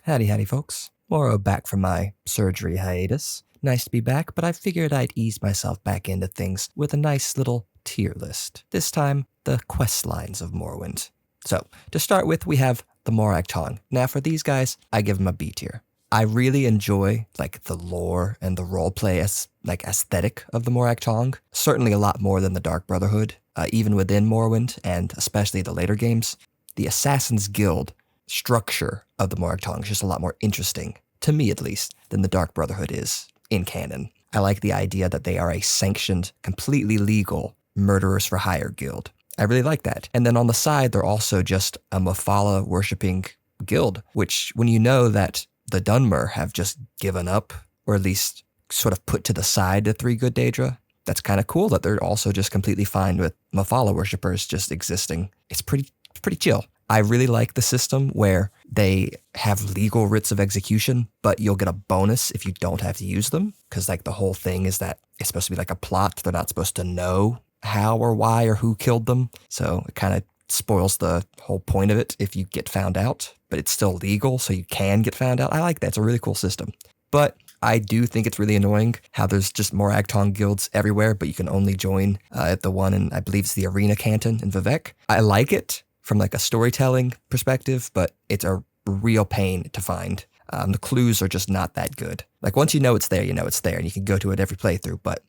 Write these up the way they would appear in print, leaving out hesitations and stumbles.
Howdy, howdy, folks. Morro back from my surgery hiatus. Nice to be back, but I figured I'd ease myself back into things with a nice little tier list. This time, the Questlines of Morrowind. So, to start with, we have the Morag Tong. Now, for these guys, I give them a B tier. I really enjoy the lore and the roleplay aesthetic of the Morag Tong. Certainly a lot more than the Dark Brotherhood, even within Morrowind, and especially the later games. The Assassin's Guild structure of the Morag Tong is just a lot more interesting, to me at least, than the Dark Brotherhood is in canon. I like the idea that they are a sanctioned, completely legal murderers for hire guild. I really like that. And then on the side, they're also just a Mephala worshipping guild, which when you know that the Dunmer have just given up, or at least sort of put to the side the Three Good Daedra, that's kind of cool that they're also just completely fine with Mephala worshippers just existing. It's pretty chill. I really like the system where they have legal writs of execution, but you'll get a bonus if you don't have to use them. Because the whole thing is that it's supposed to be a plot. They're not supposed to know how or why or who killed them. So it kind of spoils the whole point of it if you get found out. But it's still legal, so you can get found out. I like that. It's a really cool system. But I do think it's really annoying how there's just Morag Tong guilds everywhere, but you can only join at the one in, I believe it's the Arena Canton in Vivec. I like it from a storytelling perspective, but it's a real pain to find. The clues are just not that good. Once you know it's there, and you can go to it every playthrough, but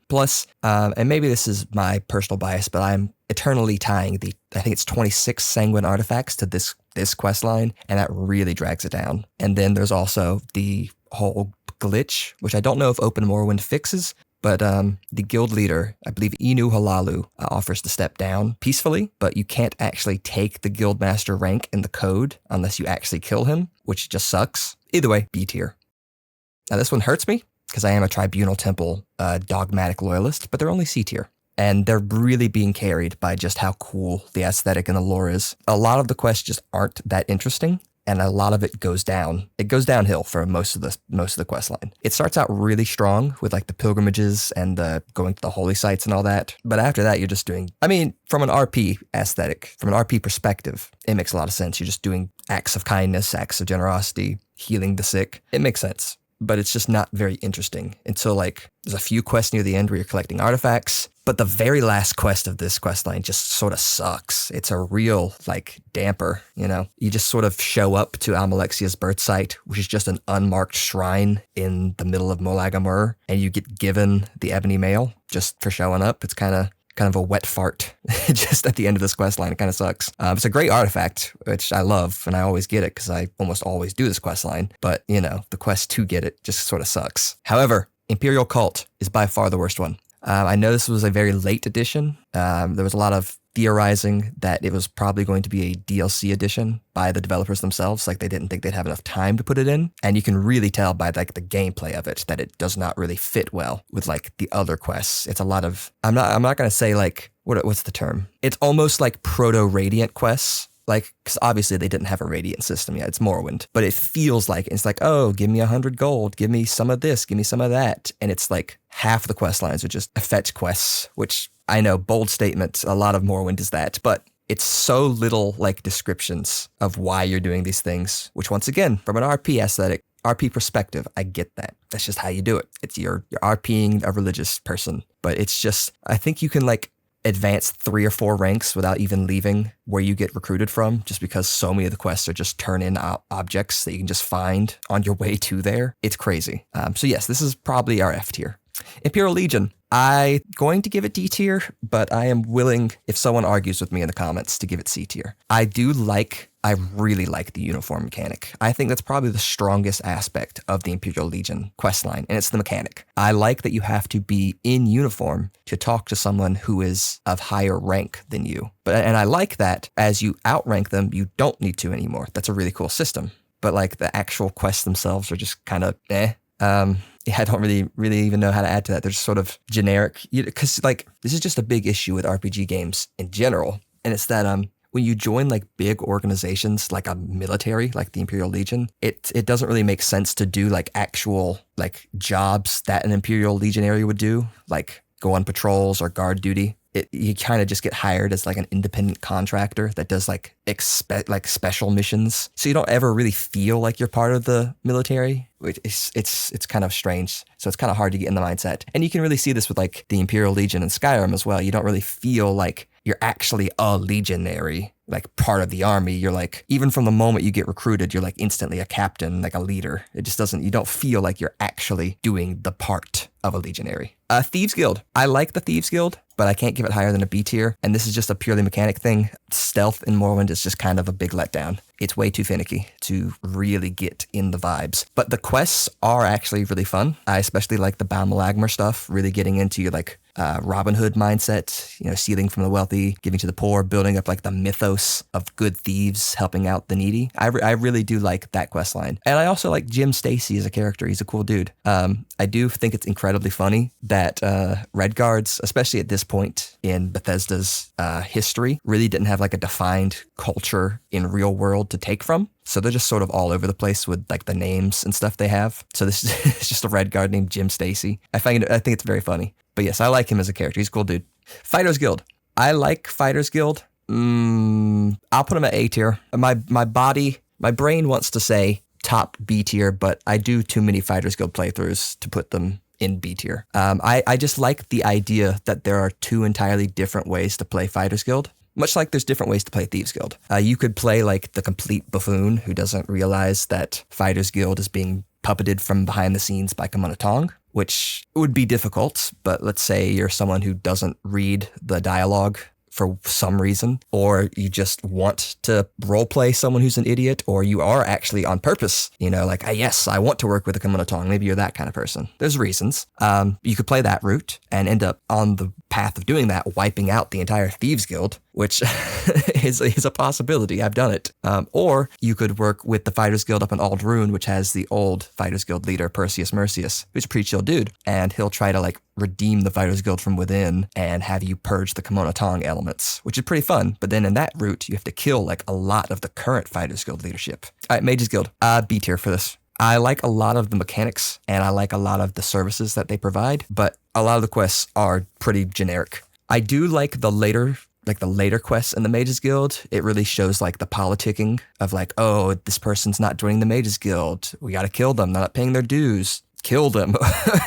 Plus, and maybe this is my personal bias, but I'm eternally tying I think it's 26 sanguine artifacts to this quest line, and that really drags it down. And then there's also the whole glitch, which I don't know if Open Morrowind fixes, but the guild leader, I believe Hlaalu, offers to step down peacefully, but you can't actually take the guildmaster rank in the code unless you actually kill him, which just sucks. Either way, B tier. Now this one hurts me because I am a Tribunal Temple dogmatic loyalist, but they're only C tier. And they're really being carried by just how cool the aesthetic and the lore is. A lot of the quests just aren't that interesting, and a lot of it goes down. It goes downhill for most of the quest line. It starts out really strong with the pilgrimages and the going to the holy sites and all that. But after that, you're just doing, from an RP aesthetic, from an RP perspective, it makes a lot of sense. You're just doing acts of kindness, acts of generosity, healing the sick. It makes sense. But it's just not very interesting until there's a few quests near the end where you're collecting artifacts. But the very last quest of this quest line just sort of sucks. It's a real damper, You just sort of show up to Almalexia's birth site, which is just an unmarked shrine in the middle of Molag Amur, and you get given the ebony mail just for showing up. It's kind of a wet fart just at the end of this quest line. It kind of sucks. It's a great artifact, which I love, and I always get it because I almost always do this quest line. But, the quest to get it just sort of sucks. However, Imperial Cult is by far the worst one. I know this was a very late edition. There was a lot of theorizing that it was probably going to be a DLC edition by the developers themselves. They didn't think they'd have enough time to put it in. And you can really tell by the gameplay of it that it does not really fit well with the other quests. It's a lot of, I'm not going to say what's the term? It's almost like proto-Radiant quests. Because obviously they didn't have a Radiant system yet. It's Morrowind. But it feels it's oh, give me 100 gold. Give me some of this. Give me some of that. And it's half the quest lines are just fetch quests, which I know, bold statement. A lot of Morrowind is that. But it's so little descriptions of why you're doing these things, which once again, from an RP aesthetic, RP perspective, I get that. That's just how you do it. It's you're RPing a religious person. But it's just, I think you can advance 3 or 4 ranks without even leaving where you get recruited from, just because so many of the quests are just turn in objects that you can just find on your way to there. It's crazy. So yes, this is probably our F tier. Imperial Legion. I'm going to give it D tier, but I am willing, if someone argues with me in the comments, to give it C tier. I really like the uniform mechanic. I think that's probably the strongest aspect of the Imperial Legion questline, and it's the mechanic. I like that you have to be in uniform to talk to someone who is of higher rank than you. And I like that as you outrank them, you don't need to anymore. That's a really cool system. But the actual quests themselves are just kind of eh. I don't really even know how to add to that. They're just sort of generic. Because this is just a big issue with RPG games in general, and it's that when you join big organizations like a military, like the Imperial Legion, it doesn't really make sense to do actual jobs that an Imperial Legionary would do, go on patrols or guard duty. you kind of just get hired as like an independent contractor that does like special missions. So you don't ever really feel like you're part of the military, which is it's kind of strange. So it's kind of hard to get in the mindset. And you can really see this with like the Imperial Legion and Skyrim as well. You don't really feel like you're actually a legionary, like part of the army. You're like, even from the moment you get recruited, you're like instantly a captain, like a leader. It just doesn't, you don't feel like you're actually doing the part of a legionary. Thieves Guild. I like the Thieves Guild, but I can't give it higher than a B tier. And this is just a purely mechanic thing. Stealth in Morrowind is just kind of a big letdown. It's way too finicky to really get in the vibes. But the quests are actually really fun. I especially like the Balmalagmer stuff, really getting into your like Robin Hood mindset, you know, stealing from the wealthy, giving to the poor, building up like the mythos of good thieves, helping out the needy. I really do like that quest line. And I also like Jim Stacy as a character. He's a cool dude. I do think it's incredibly funny that Redguards, especially at this point in Bethesda's history, really didn't have like a defined culture in real world to take from. So they're just sort of all over the place with like the names and stuff they have. So this is just a Redguard named Jim Stacy. I think it's very funny. But yes, I like him as a character. He's a cool dude. Fighters Guild. I like Fighters Guild. I'll put him at A tier. My brain wants to say top B tier, but I do too many Fighters Guild playthroughs to put them in B tier. I just like the idea that there are two entirely different ways to play Fighters Guild. Much like there's different ways to play Thieves Guild. You could play like the complete buffoon who doesn't realize that Fighters Guild is being puppeted from behind the scenes by Morag Tong, which would be difficult, but let's say you're someone who doesn't read the dialogue for some reason, or you just want to roleplay someone who's an idiot, or you are actually on purpose, you know, like, yes, I want to work with a Morag Tong. Maybe you're that kind of person. There's reasons. You could play that route and end up on the path of doing that, wiping out the entire Thieves Guild, which is a possibility. I've done it. Or you could work with the Fighters Guild up in Aldrune, which has the old Fighters Guild leader, Perseus Mercius, who's a pretty chill dude, and he'll try to like redeem the Fighters Guild from within and have you purge the Morag Tong elements, which is pretty fun. But then in that route, you have to kill like a lot of the current Fighters Guild leadership. All right, Mages Guild. B tier for this. I like a lot of the mechanics and I like a lot of the services that they provide, but a lot of the quests are pretty generic. I do like the later quests in the Mages Guild. It really shows like the politicking of like, oh, this person's not joining the Mages Guild. We got to kill them. They're not paying their dues. Kill them.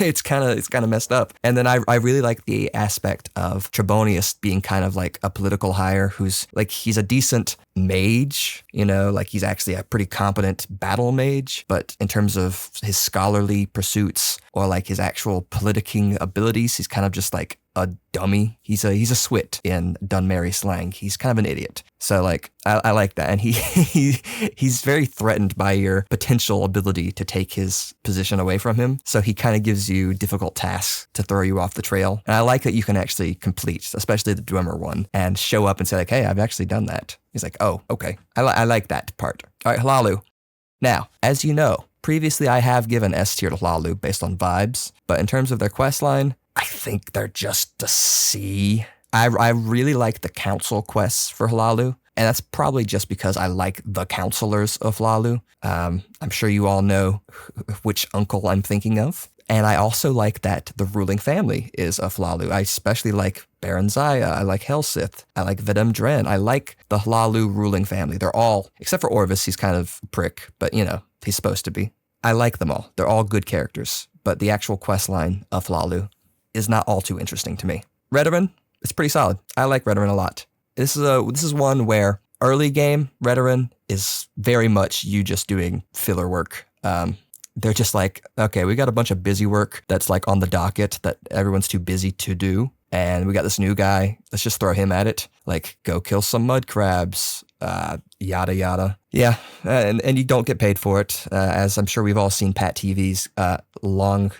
It's kind of messed up. And then I really like the aspect of Trebonius being kind of like a political hire who's like, he's a decent mage, you know, like he's actually a pretty competent battle mage, but in terms of his scholarly pursuits or like his actual politicking abilities, he's kind of just like a dummy. He's a swit in Dunmary slang. He's kind of an idiot. So like I like that, and he's very threatened by your potential ability to take his position away from him. So he kind of gives you difficult tasks to throw you off the trail. And I like that you can actually complete, especially the Dwemer one, and show up and say like, hey, I've actually done that. He's like, oh, okay. I like that part. All right, Hlaalu. Now, as you know, previously I have given S tier to Hlaalu based on vibes, but in terms of their quest line, I think they're just a C. I really like the council quests for Hlaalu, and that's probably just because I like the counselors of Hlaalu. I'm sure you all know which uncle I'm thinking of. And I also like that the ruling family is of Hlaalu. I especially like Baron Zaya. I like Helsith. I like Vidam Dren. I like the Hlaalu ruling family. They're all, except for Orvis, he's kind of a prick, but you know, he's supposed to be. I like them all. They're all good characters, but the actual quest line of Hlaalu is not all too interesting to me. Redoran, it's pretty solid. I like Redoran a lot. This is one where early game Redoran is very much you just doing filler work. They're just like, okay, we got a bunch of busy work that's like on the docket that everyone's too busy to do. And we got this new guy. Let's just throw him at it. Like, go kill some mud crabs, yada, yada. Yeah, and you don't get paid for it, as I'm sure we've all seen Pat TV's long,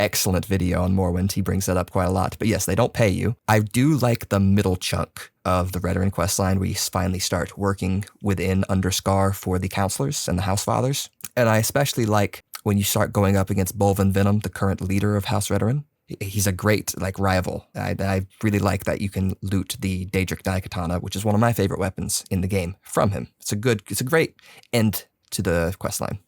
excellent video on Morrowind. He brings that up quite a lot. But yes, they don't pay you. I do like the middle chunk of the Redoran questline where you finally start working within Underscar for the counselors and the House Fathers. And I especially like when you start going up against Bolvin Venom, the current leader of House Redoran. He's a great like rival. I really like that you can loot the Daedric Daikatana, which is one of my favorite weapons in the game, from him. It's a great end to the questline.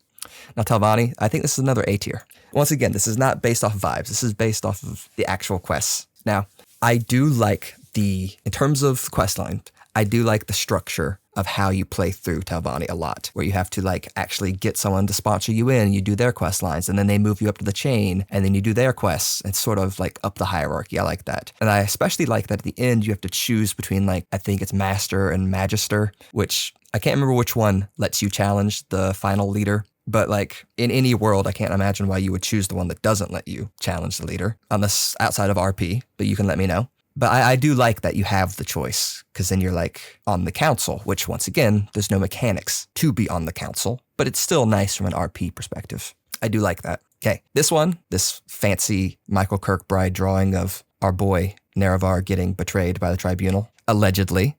Now Telvanni, I think this is another A tier. Once again, this is not based off of vibes. This is based off of the actual quests. Now, I do like in terms of questline, I do like the structure of how you play through Telvanni a lot, where you have to like actually get someone to sponsor you in, you do their quest lines, and then they move you up to the chain, and then you do their quests. It's sort of like up the hierarchy. I like that. And I especially like that at the end, you have to choose between like, I think it's Master and Magister, which I can't remember which one lets you challenge the final leader. But like in any world, I can't imagine why you would choose the one that doesn't let you challenge the leader unless outside of RP, but you can let me know. But I do like that you have the choice, because then you're like on the council, which once again, there's no mechanics to be on the council, but it's still nice from an RP perspective. I do like that. Okay, this fancy Michael Kirkbride drawing of our boy Nerevar getting betrayed by the Tribunal, allegedly.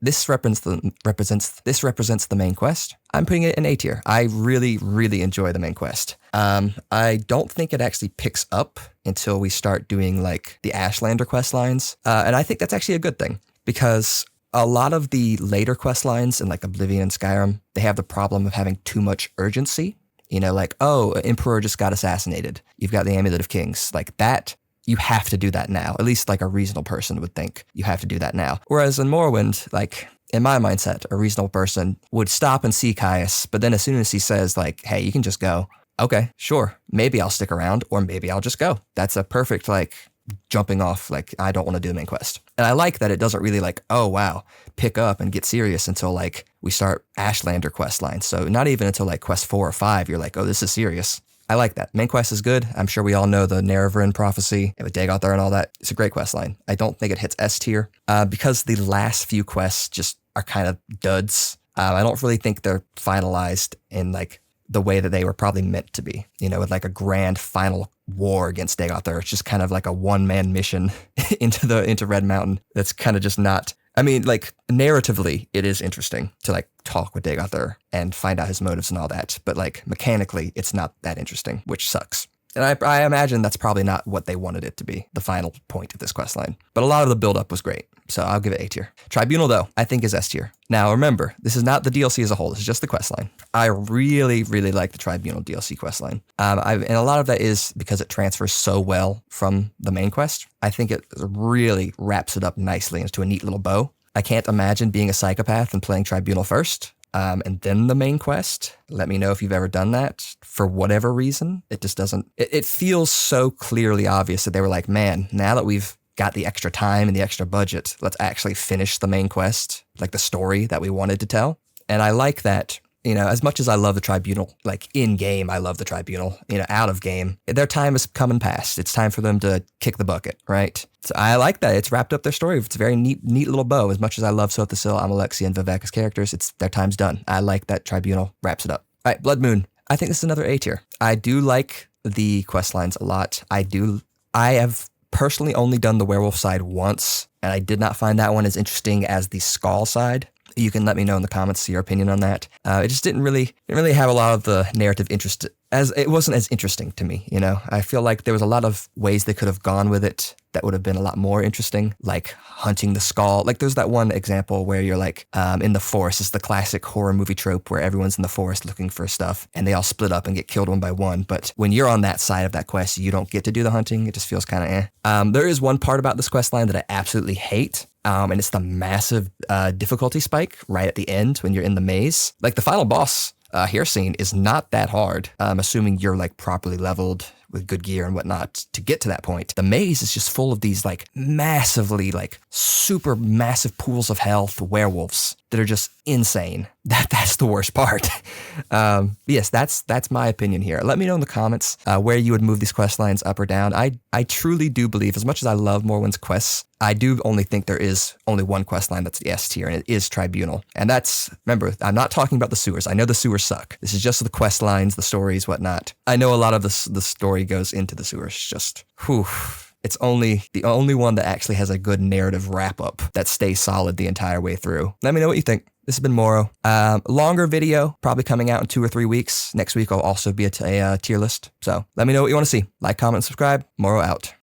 This represents the main quest. I'm putting it in A tier. I really, really enjoy the main quest. I don't think it actually picks up until we start doing like the Ashlander quest lines. And I think that's actually a good thing, because a lot of the later quest lines in like Oblivion and Skyrim, they have the problem of having too much urgency. You know, like, oh, an emperor just got assassinated. You've got the Amulet of Kings. Like that, you have to do that now. At least like a reasonable person would think you have to do that now. Whereas in Morrowind, like in my mindset, a reasonable person would stop and see Caius, but then as soon as he says like, hey, you can just go, okay, sure, maybe I'll stick around or maybe I'll just go. That's a perfect like jumping off, like I don't want to do the main quest. And I like that it doesn't really like, oh wow, pick up and get serious until like we start Ashlander quest lines. So not even until like quest 4 or 5, you're like, oh, this is serious. I like that. Main quest is good. I'm sure we all know the Nerevarin prophecy with Dagoth and all that. It's a great quest line. I don't think it hits S tier because the last few quests just are kind of duds. I don't really think they're finalized in like the way that they were probably meant to be, you know, with like a grand final war against Dagoth. It's just kind of like a one-man mission into Red Mountain. That's kind of just not, I mean, like narratively, it is interesting to like talk with Dagoth and find out his motives and all that. But like mechanically, it's not that interesting, which sucks. And I imagine that's probably not what they wanted it to be, the final point of this questline. But a lot of the buildup was great, so I'll give it A tier. Tribunal, though, I think is S tier. Now, remember, this is not the DLC as a whole. This is just the questline. I really, really like the Tribunal DLC questline. And a lot of that is because it transfers so well from the main quest. I think it really wraps it up nicely into a neat little bow. I can't imagine being a psychopath and playing Tribunal first. And then the main quest. Let me know if you've ever done that. For whatever reason, it just doesn't. It feels so clearly obvious that they were like, man, now that we've got the extra time and the extra budget, let's actually finish the main quest, like the story that we wanted to tell. And I like that. You know, as much as I love the Tribunal, like in game, I love the Tribunal, you know, out of game, their time has come and passed. It's time for them to kick the bucket, right? So I like that. It's wrapped up their story. It's a very neat little bow. As much as I love Sothasil, Amalexia, and Vivek as characters, their time's done. I like that Tribunal wraps it up. All right, Bloodmoon. I think this is another A tier. I do like the quest lines a lot. I have personally only done the werewolf side once, and I did not find that one as interesting as the Skull side. You can let me know in the comments your opinion on that. It just didn't really have a lot of the narrative interest, as it wasn't as interesting to me, you know? I feel like there was a lot of ways they could have gone with it that would have been a lot more interesting, like hunting the skull. Like there's that one example where you're like in the forest. It's the classic horror movie trope where everyone's in the forest looking for stuff and they all split up and get killed one by one. But when you're on that side of that quest, you don't get to do the hunting. It just feels kind of eh. There is one part about this quest line that I absolutely hate. And it's the massive difficulty spike right at the end when you're in the maze. Like the final boss here scene is not that hard, assuming you're like properly leveled with good gear and whatnot to get to that point. The maze is just full of these like massively like super massive pools of health werewolves that are just insane. That's the worst part. Yes, that's my opinion here. Let me know in the comments where you would move these quest lines up or down. I truly do believe, as much as I love Morrowind's quests, I do only think there is only one quest line that's the S tier, and it is Tribunal. And that's, remember, I'm not talking about the sewers. I know the sewers suck. This is just the quest lines, the stories, whatnot. I know a lot of the story goes into the sewers. Just, whew. It's the only one that actually has a good narrative wrap-up that stays solid the entire way through. Let me know what you think. This has been Morro. Longer video, probably coming out in 2 or 3 weeks. Next week, I'll also be a tier list. So let me know what you want to see. Like, comment, subscribe. Morro out.